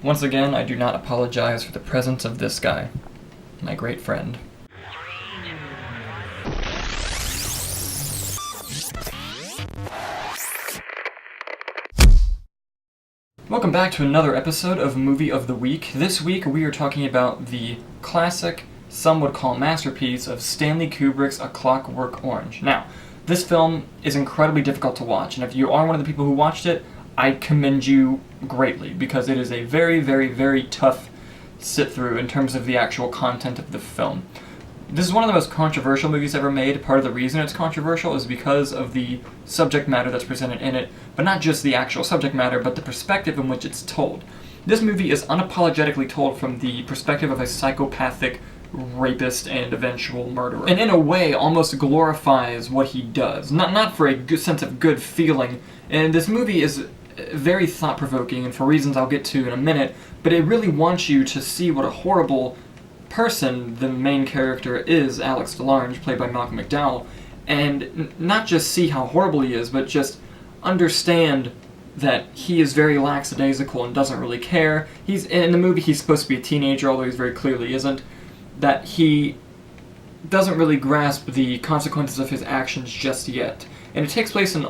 Once again, I do not apologize for the presence of this guy, my great friend. Welcome back to another episode of Movie of the Week. This week we are talking about the classic, some would call masterpiece, of Stanley Kubrick's A Clockwork Orange. Now, this film is incredibly difficult to watch, and if you are one of the people who watched it, I commend you greatly, because it is a very, very, very tough sit-through in terms of the actual content of the film. This is one of the most controversial movies ever made. Part of the reason it's controversial is because of the subject matter that's presented in it, but not just the actual subject matter, but the perspective in which it's told. This movie is unapologetically told from the perspective of a psychopathic rapist and eventual murderer, and in a way almost glorifies what he does, not for a good sense of good feeling. And this movie is very thought-provoking, and for reasons I'll get to in a minute, but it really wants you to see what a horrible person the main character is, Alex DeLarge, played by Malcolm McDowell, and not just see how horrible he is, but just understand that he is very lackadaisical and doesn't really care. In the movie, he's supposed to be a teenager, although he's very clearly isn't, that he doesn't really grasp the consequences of his actions just yet. And it takes place in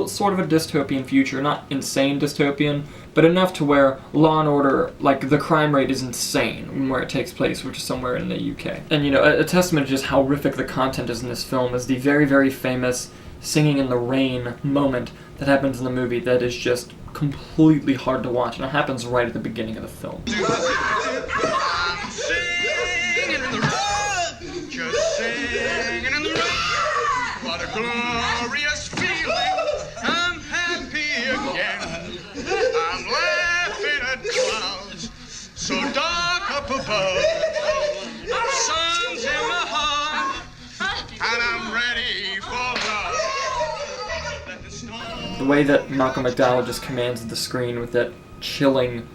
sort of a dystopian future, not insane dystopian, but enough to where law and order, like the crime rate is insane where it takes place, which is somewhere in the UK. And a testament to just how horrific the content is in this film is the very, very famous singing in the rain moment that happens in the movie that is just completely hard to watch, and it happens right at the beginning of the film. Glorious feeling, I'm happy again. I'm laughing at clouds so dark up above. Sun's in my heart, and I'm ready for love. The way that Malcolm McDowell just commands the screen with that chilling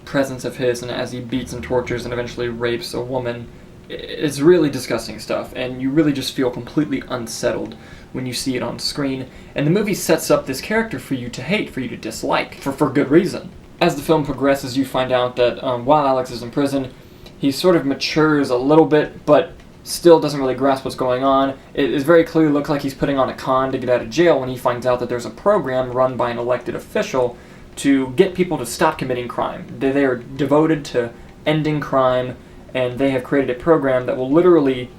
presence of his, and as he beats and tortures and eventually rapes a woman, it's really disgusting stuff, and you really just feel completely unsettled when you see it on screen. And the movie sets up this character for you to hate, for you to dislike, for good reason. As the film progresses, you find out that while Alex is in prison, he sort of matures a little bit, but still doesn't really grasp what's going on. It is very clearly looks like he's putting on a con to get out of jail when he finds out that there's a program run by an elected official to get people to stop committing crime. They are devoted to ending crime, and they have created a program that will literally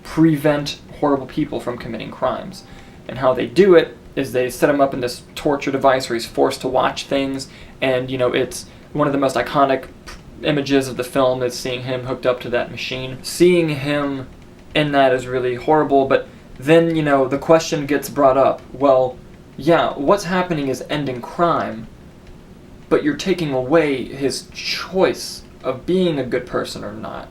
prevent horrible people from committing crimes. And how they do it is they set him up in this torture device where he's forced to watch things, and it's one of the most iconic images of the film is seeing him hooked up to that machine. Seeing him in that is really horrible, but then, the question gets brought up, well, yeah, what's happening is ending crime, but you're taking away his choice of being a good person or not.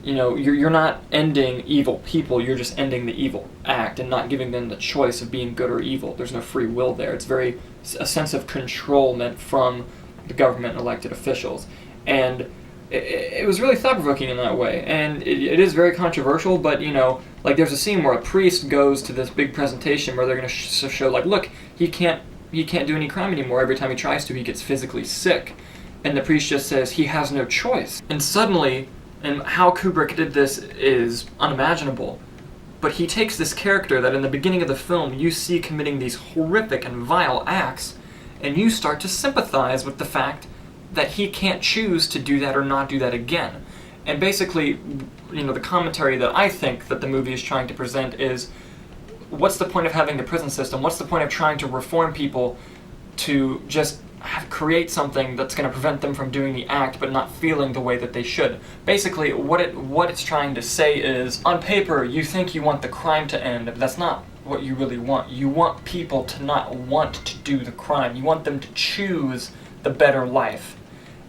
You're not ending evil people, you're just ending the evil act and not giving them the choice of being good or evil. There's no free will there. It's a sense of control meant from the government and elected officials. And it was really thought-provoking in that way. And it is very controversial, but, there's a scene where a priest goes to this big presentation where they're going to show, look, he can't do any crime anymore. Every time he tries to, he gets physically sick. And the priest just says he has no choice. And suddenly, and how Kubrick did this is unimaginable, but he takes this character that in the beginning of the film you see committing these horrific and vile acts, and you start to sympathize with the fact that he can't choose to do that or not do that again. And basically, the commentary that I think that the movie is trying to present is, what's the point of having the prison system? What's the point of trying to reform people to just create something that's going to prevent them from doing the act but not feeling the way that they should? Basically, what it's trying to say is, on paper, you think you want the crime to end, but that's not what you really want. You want people to not want to do the crime. You want them to choose the better life.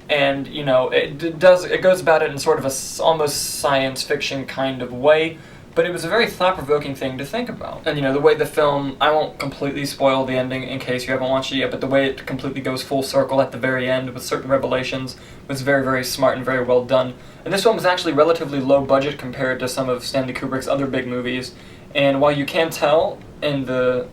And, it goes about it in sort of a almost science fiction kind of way, but it was a very thought-provoking thing to think about. And, the way the film, I won't completely spoil the ending in case you haven't watched it yet, but the way it completely goes full circle at the very end with certain revelations was very, very smart and very well done. And this film was actually relatively low budget compared to some of Stanley Kubrick's other big movies. And while you can tell in the,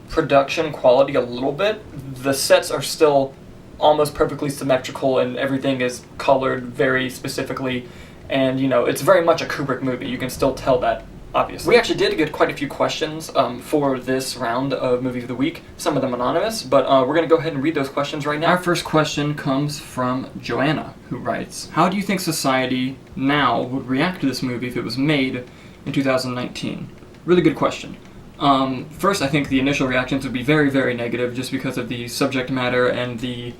production quality a little bit, the sets are still almost perfectly symmetrical and everything is colored very specifically. And, it's very much a Kubrick movie. You can still tell that, obviously. We actually did get quite a few questions for this round of Movie of the Week, some of them anonymous, but we're going to go ahead and read those questions right now. Our first question comes from Joanna, who writes, how do you think society now would react to this movie if it was made in 2019? Really good question. First, I think the initial reactions would be very, very negative just because of the subject matter and the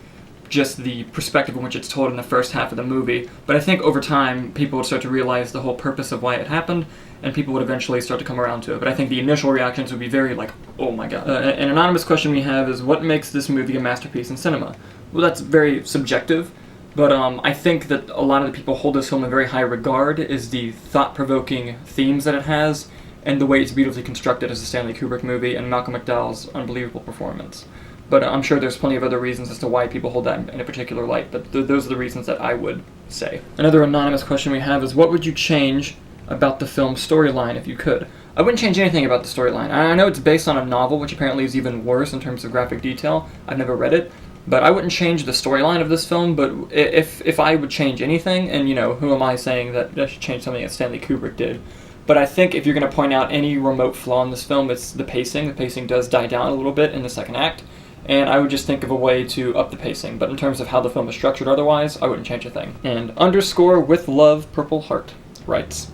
perspective in which it's told in the first half of the movie. But I think over time, people would start to realize the whole purpose of why it happened, and people would eventually start to come around to it. But I think the initial reactions would be very like, oh my god. An anonymous question we have is, what makes this movie a masterpiece in cinema? Well, that's very subjective, but I think that a lot of the people hold this film in very high regard is the thought-provoking themes that it has, and the way it's beautifully constructed as a Stanley Kubrick movie, and Malcolm McDowell's unbelievable performance. But I'm sure there's plenty of other reasons as to why people hold that in a particular light, but those are the reasons that I would say. Another anonymous question we have is, what would you change about the film's storyline if you could? I wouldn't change anything about the storyline. I know it's based on a novel, which apparently is even worse in terms of graphic detail. I've never read it, but I wouldn't change the storyline of this film. But if I would change anything, and who am I saying that I should change something that Stanley Kubrick did? But I think if you're going to point out any remote flaw in this film, it's the pacing. The pacing does die down a little bit in the second act, and I would just think of a way to up the pacing. But in terms of how the film is structured otherwise, I wouldn't change a thing. And _with_love Purple Heart writes,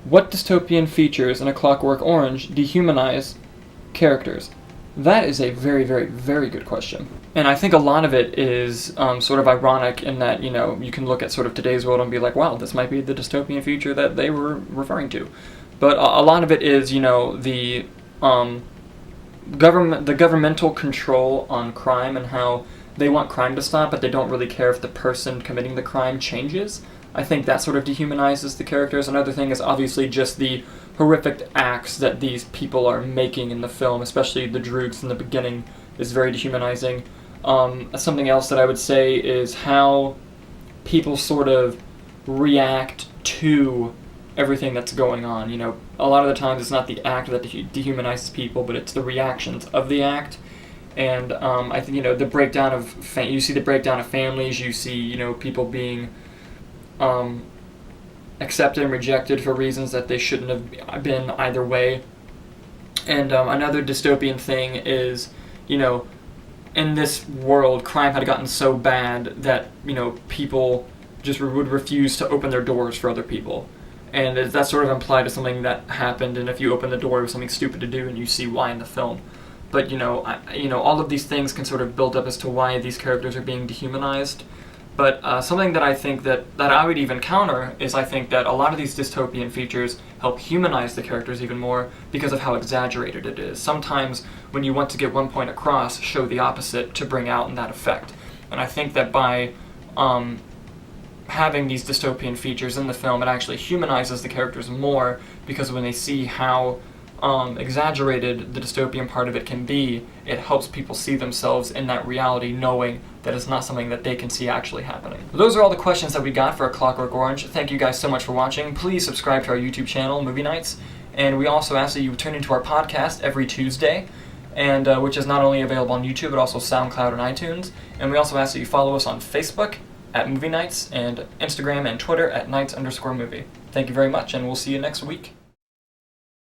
what dystopian features in A Clockwork Orange dehumanize characters? That is a very, very, very good question. And I think a lot of it is sort of ironic in that, you can look at sort of today's world and be like, wow, this might be the dystopian future that they were referring to. But a lot of it is, the governmental control on crime and how they want crime to stop, but they don't really care if the person committing the crime changes. I think that sort of dehumanizes the characters. Another thing is obviously just the horrific acts that these people are making in the film, especially the droogs in the beginning, is very dehumanizing. Something else that I would say is how people sort of react to everything that's going on. A lot of the times it's not the act that dehumanizes people, but it's the reactions of the act. And I think the breakdown of you see the breakdown of families. You see people being accepted and rejected for reasons that they shouldn't have been either way. And another dystopian thing is in this world, crime had gotten so bad that people just would refuse to open their doors for other people. And that's sort of implied as something that happened, and if you open the door, it was something stupid to do, and you see why in the film. But all of these things can sort of build up as to why these characters are being dehumanized. But something that I think that I would even counter is I think that a lot of these dystopian features help humanize the characters even more because of how exaggerated it is. Sometimes when you want to get one point across, show the opposite to bring out that effect. And I think that by having these dystopian features in the film, it actually humanizes the characters more, because when they see how exaggerated the dystopian part of it can be, it helps people see themselves in that reality, knowing that it's not something that they can see actually happening. Those are all the questions that we got for A Clockwork Orange. Thank you guys so much for watching. Please subscribe to our YouTube channel, Movie Nights, and we also ask that you tune into our podcast every Tuesday, and which is not only available on YouTube, but also SoundCloud and iTunes. And we also ask that you follow us on Facebook at Movie Nights, and Instagram and Twitter at Nights_movie. Thank you very much, and we'll see you next week.